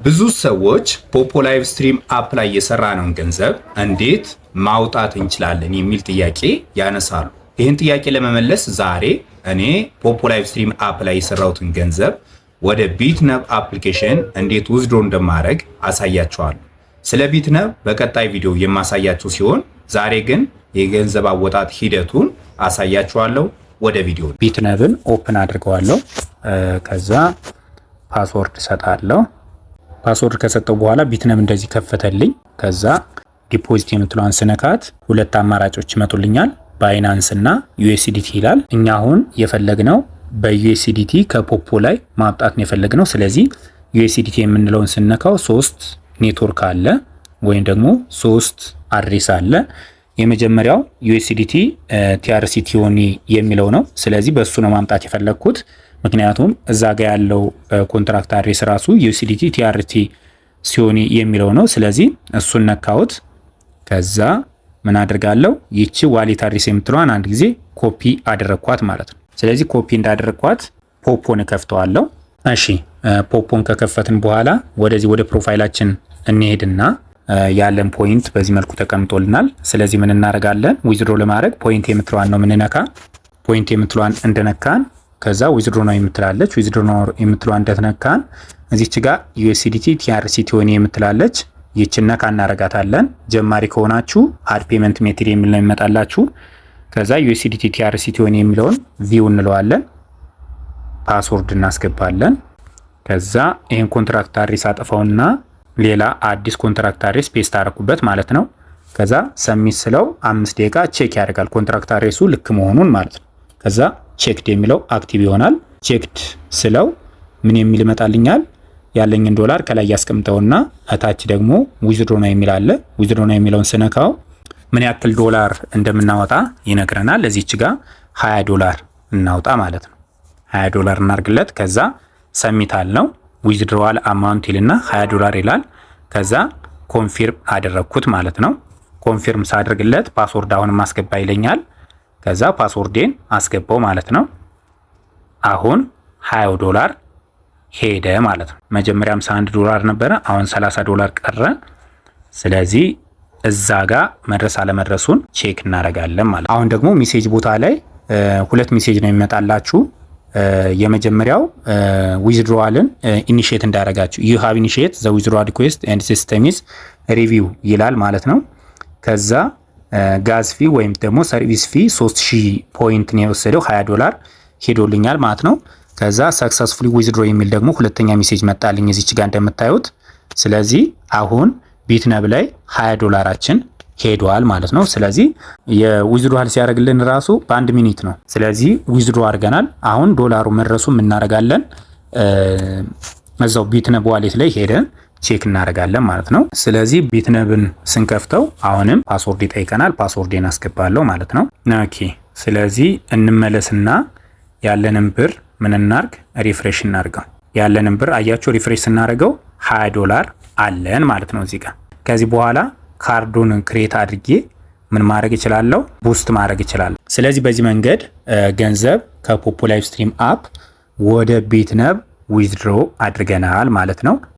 ብዙ ሰዎች ፖፖ ላይቭ ስትሪም አፕ ላይ የሰራነውን ገንዘብ እንዴት ማውጣት እንችላለን የሚል ጥያቄ ያነሳሉ። ይህን ጥያቄ ለመመለስ ዛሬ እኔ ፖፖ ላይቭ ስትሪም አፕ ላይ የሰራሁትን ገንዘብ ወደ ቢትነብ አፕሊኬሽን እንዴት ውዝድሮ እንደማድረግ አሳያችኋለሁ። ስለ ቢትነብ በቀጣይ ቪዲዮ የማሳያችሁ ሲሆን ዛሬ ግን የገንዘብ አወጣጥ ሂደቱን አሳያችኋለሁ። ወደ ቪዲዮ ቢትነብን ኦፕን አድርገዋለሁ። ከዛ ፓስወርድ ሰጣለሁ። ፓስወርድ ከሰጠው በኋላ ቢትነብ እንደዚህ ከፈተልኝ። ከዛ ዲፖዚት የምትለዋን ስነካት ሁለት አማራጮች ይመጡልኛል። ባይናንስ እና ዩኤስዲቲ ይላል። እኛ አሁን የፈለግነው በዩኤስዲቲ ከፖፖ ላይ ማውጣት ነው የፈለግነው። ስለዚህ ዩኤስዲቲ የምንለውን ስነካው 3 ኔትወርክ አለ ወይም ደግሞ 3 አድሬስ አለ። የመጀመሪያው ዩኤስዲቲ ቲአርሲ ቲዮኒ የሚለው ነው። ስለዚህ በሱ ነው ማምጣት የፈለግኩት። ምክንያቱም እዛ ጋር ያለው ኮንትራክት አድሬስ ራሱ ዩኤስዲቲ ቲአርቲ ሲዮኒ የሚለው ነው። ስለዚህ እሱን ነካሁት። ከዛ ምን አድርጋለሁ? ይቺ ዋሌት አድሬስ የምትለዋን አንድ ጊዜ ኮፒ አደረግኳት ማለት ነው። ስለዚህ ኮፒ እንዳደረግኳት ፖፖን ከፍተዋለሁ። እሺ ፖፖን ከከፈትን በኋላ ወደዚህ ወደ ፕሮፋይላችን እንሄድና ያለን ፖይንት በዚህ መልኩ ተቀምጦልናል። ስለዚህ ምን እናደርጋለን? ዊዝድሮ ለማድረግ ፖይንት የምትለዋን ነው ምንነካ። ፖይንት የምትለዋን እንደነካን ከዛ ዊዝድሮ ነው የምትላለች። ዊዝድሮ ነው የምትለዋን እንደተነካን እዚች ጋር ዩኤስዲቲ ቲአርሲ ቲዮኒ የምትላለች ይችን ነካ እናረጋታለን። ጀማሪ ከሆናችሁ አድ ፔመንት ሜትድ የሚል ነው የሚመጣላችሁ። ከዛ ዩኤስዲቲ ቲአርሲ ቲዮኒ የሚለውን ቪው እንለዋለን። ፓስወርድ እናስገባለን። ከዛ ይሄን ኮንትራክት አድሬስ አጥፋውና ሌላ አዲስ ኮንትራክት አድሬስ ፔስት አደረኩበት ማለት ነው። ከዛ ሰሚት ስለው 5 ደቂቃ ቼክ ያደርጋል ኮንትራክት አድሬሱ ልክ መሆኑን ማለት ነው። ከዛ ቼክድ የሚለው አክቲቭ ይሆናል። ቼክድ ስለው ምን የሚል ይመጣልኛል? ያለኝን ዶላር ከላይ ያስቀምጠውና እታች ደግሞ ዊዝድሮ ነው የሚል አለ። ዊዝድሮ ነው የሚለውን ስነካው ምን ያክል ዶላር እንደምናወጣ ይነግረናል። እዚች ጋር 20 ዶላር እናውጣ ማለት ነው። 20 ዶላር እናርግለት። ከዛ ሰሚት አልነው። ዊዝድሮዋል አማውንት ይልና 20 ዶላር ይላል። ከዛ ኮንፊርም አደረግኩት ማለት ነው። ኮንፊርም ሳደርግለት ፓስወርድ አሁንም አስገባ ይለኛል። ከዛ ፓስወርዴን አስገባው ማለት ነው። አሁን 20 ዶላር ሄደ ማለት ነው። መጀመሪያ 51 ዶላር ነበረ፣ አሁን 30 ዶላር ቀረ። ስለዚህ እዛ ጋር መድረስ አለመድረሱን ቼክ እናደርጋለን ማለት ነው። አሁን ደግሞ ሜሴጅ ቦታ ላይ ሁለት ሜሴጅ ነው የሚመጣላችሁ። የመጀመሪያው ዊዝድሮዋልን ኢኒሺየት እንዳደረጋችሁ ዩ ሃቭ ኢኒሺየት ዘ ዊዝድሮዋል ሪኩዌስት ኤንድ ሲስተም ኢዝ ሪቪው ይላል ማለት ነው። ከዛ ጋዝ ፊ ወይም ደግሞ ሰርቪስ ፊ 3000 ፖይንት ነው የወሰደው፣ 20 ዶላር ሄዶልኛል ማለት ነው። ከዛ ሰክሰስፉሊ ዊዝድሮ የሚል ደግሞ ሁለተኛ ሜሴጅ መጣልኝ እዚች ጋር እንደምታዩት። ስለዚህ አሁን ቢትነብ ላይ 20 ዶላራችን ሄዷል ማለት ነው። ስለዚህ የዊዝድሮዋል ሲያደርግልን ራሱ በአንድ ሚኒት ነው። ስለዚህ ዊዝድሮ አድርገናል። አሁን ዶላሩ መድረሱ እናደርጋለን እዛው ቢትነብ ዋሌት ላይ ሄደን ቼክ እናደርጋለን ማለት ነው። ስለዚህ ቢትነብን ስንከፍተው አሁንም ፓስወርድ ይጠይቀናል። ፓስወርዴን አስገባለሁ ማለት ነው። ኦኬ ስለዚህ እንመለስና ያለንን ብር ምን እናርግ? ሪፍሬሽ እናርገው። ያለንን ብር አያችሁ ሪፍሬሽ ስናደርገው 20 ዶላር አለን ማለት ነው እዚህ ጋር። ከዚህ በኋላ ካርዱን ክሬት አድርጌ ምን ማድረግ እችላለሁ? ቡስት ማድረግ እችላለሁ። ስለዚህ በዚህ መንገድ ገንዘብ ከፖፖ ላይቭ ስትሪም አፕ ወደ ቢትነብ ዊዝድሮ አድርገናል ማለት ነው።